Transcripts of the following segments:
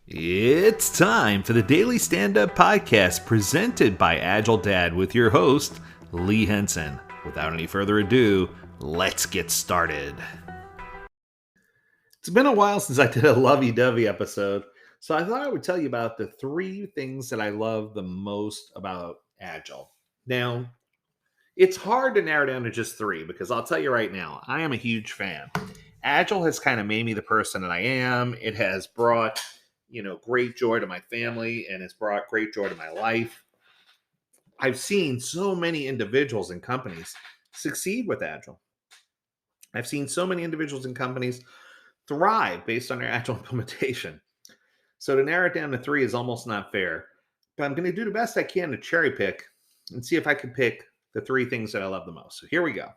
It's time for the Daily Stand Up Podcast presented by Agile Dad with your host, Lee Henson. Without any further ado, let's get started. It's been a while since I did a lovey dovey episode, so I thought I would tell you about the three things that I love the most about Agile. Now, it's hard to narrow down to just three because I'll tell you right now, I am a huge fan. Agile has kind of made me the person that I am. It has brought, great joy to my family and it's brought great joy to my life. I've seen so many individuals and companies succeed with Agile. I've seen so many individuals and companies thrive based on their Agile implementation. So to narrow it down to three is almost not fair, but I'm going to do the best I can to cherry pick and see if I can pick the three things that I love the most. So here we go.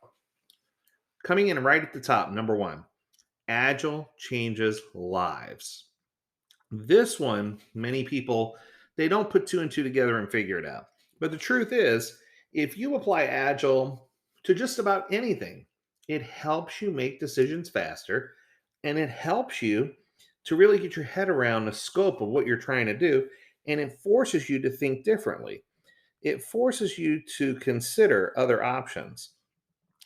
Coming in right at the top, number one, Agile changes lives. This one, many people, they don't put two and two together and figure it out. But the truth is, if you apply Agile to just about anything, it helps you make decisions faster and it helps you to really get your head around the scope of what you're trying to do. And it forces you to think differently. It forces you to consider other options.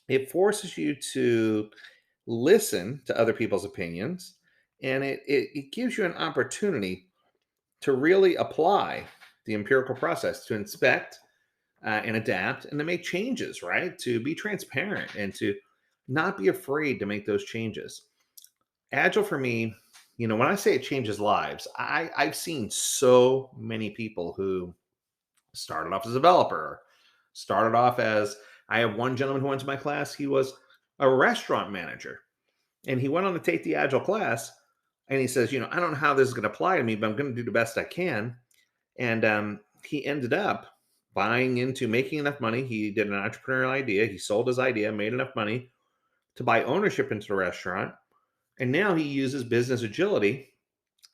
It forces you to listen to other people's opinions, and it gives you an opportunity to really apply the empirical process to inspect and adapt and to make changes, right? To be transparent and to not be afraid to make those changes. Agile for me, when I say it changes lives, I've seen so many people who started off as a developer, started off as I have one gentleman who went to my class, he was a restaurant manager and he went on to take the Agile class and he says, I don't know how this is going to apply to me, but I'm going to do the best I can. And he ended up buying into making enough money. He did an entrepreneurial idea. He sold his idea, made enough money to buy ownership into the restaurant. And now he uses business agility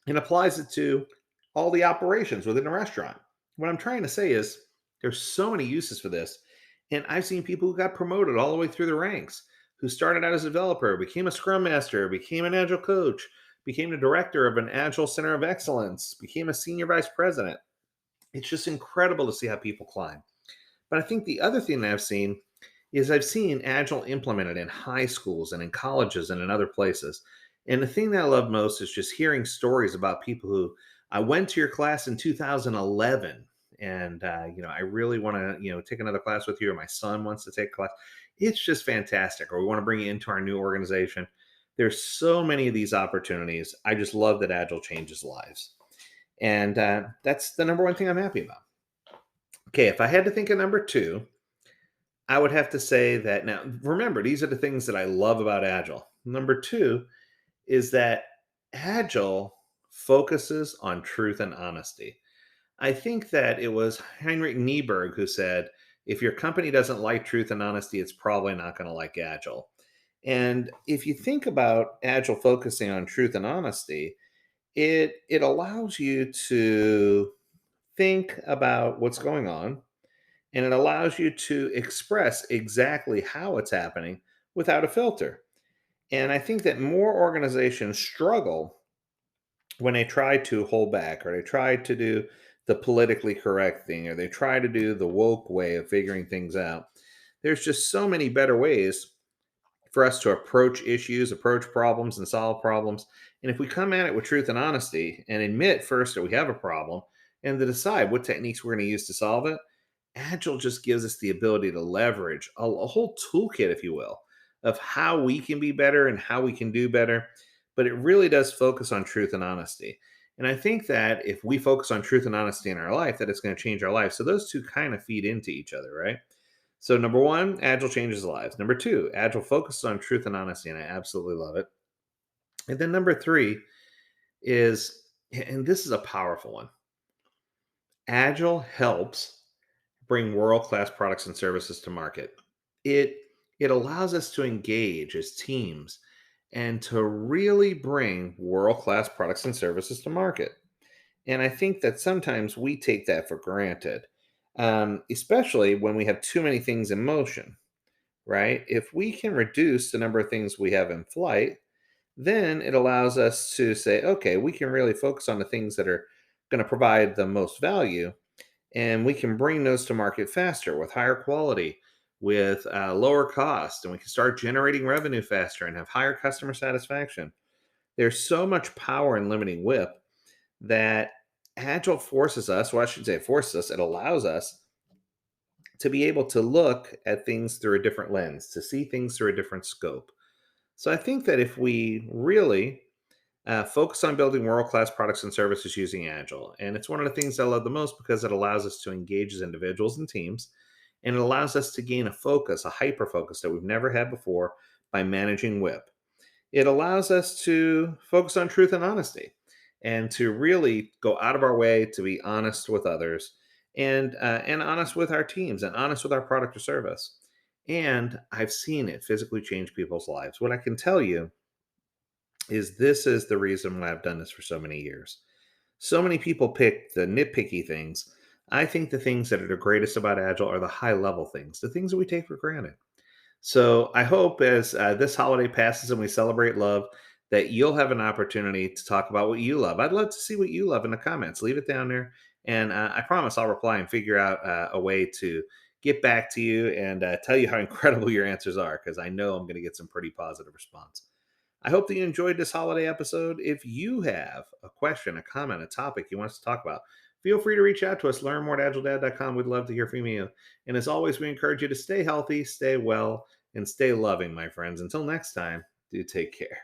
and applies it to all the operations within a restaurant. What I'm trying to say is there's so many uses for this. And I've seen people who got promoted all the way through the ranks, who started out as a developer, became a scrum master, became an agile coach, became the director of an agile center of excellence, became a senior vice president. It's just incredible to see how people climb. But I think the other thing that I've seen Agile implemented in high schools and in colleges and in other places. And the thing that I love most is just hearing stories about people who I went to your class in 2011 and I really want to take another class with you, or my son wants to take a class. It's just fantastic. Or we want to bring you into our new organization. There's so many of these opportunities. I just love that Agile changes lives. And that's the number one thing I'm happy about. Okay, if I had to think of number two, I would have to say that now, remember, these are the things that I love about Agile. Number two is that Agile focuses on truth and honesty. I think that it was Heinrich Nieberg who said, if your company doesn't like truth and honesty, it's probably not going to like Agile. And if you think about Agile focusing on truth and honesty, it allows you to think about what's going on and it allows you to express exactly how it's happening without a filter. And I think that more organizations struggle when they try to hold back or they try to do the politically correct thing or they try to do the woke way of figuring things out. There's just so many better ways for us to approach issues, approach problems, and solve problems. And if we come at it with truth and honesty and admit first that we have a problem and to decide what techniques we're going to use to solve it, Agile just gives us the ability to leverage a whole toolkit, if you will, of how we can be better and how we can do better. But it really does focus on truth and honesty. And I think that if we focus on truth and honesty in our life, that it's going to change our life. So those two kind of feed into each other, right? So number one, Agile changes lives. Number two, Agile focuses on truth and honesty, and I absolutely love it. And then number three is, and this is a powerful one, Agile helps bring world-class products and services to market. It it allows us to engage as teams and to really bring world-class products and services to market. And I think that sometimes we take that for granted, especially when we have too many things in motion, right? If we can reduce the number of things we have in flight, then it allows us to say, okay, we can really focus on the things that are going to provide the most value, and we can bring those to market faster with higher quality, with lower cost, and we can start generating revenue faster and have higher customer satisfaction. There's so much power in limiting WIP that Agile forces us, well, I should say forces us, it allows us to be able to look at things through a different lens, to see things through a different scope. So I think that if we really focus on building world class products and services using Agile, and it's one of the things I love the most because it allows us to engage as individuals and teams, and it allows us to gain a focus, a hyper focus that we've never had before by managing WIP. It allows us to focus on truth and honesty and to really go out of our way to be honest with others and honest with our teams and honest with our product or service. And I've seen it physically change people's lives. What I can tell you is this is the reason why I've done this for so many years. So many people pick the nitpicky things. I think the things that are the greatest about Agile are the high level things, the things that we take for granted. So I hope as this holiday passes and we celebrate love, that you'll have an opportunity to talk about what you love. I'd love to see what you love in the comments. Leave it down there. And I promise I'll reply and figure out a way to get back to you and tell you how incredible your answers are, because I know I'm going to get some pretty positive response. I hope that you enjoyed this holiday episode. If you have a question, a comment, a topic you want us to talk about, feel free to reach out to us. Learn more at agiledad.com. We'd love to hear from you. And as always, we encourage you to stay healthy, stay well, and stay loving, my friends. Until next time, do take care.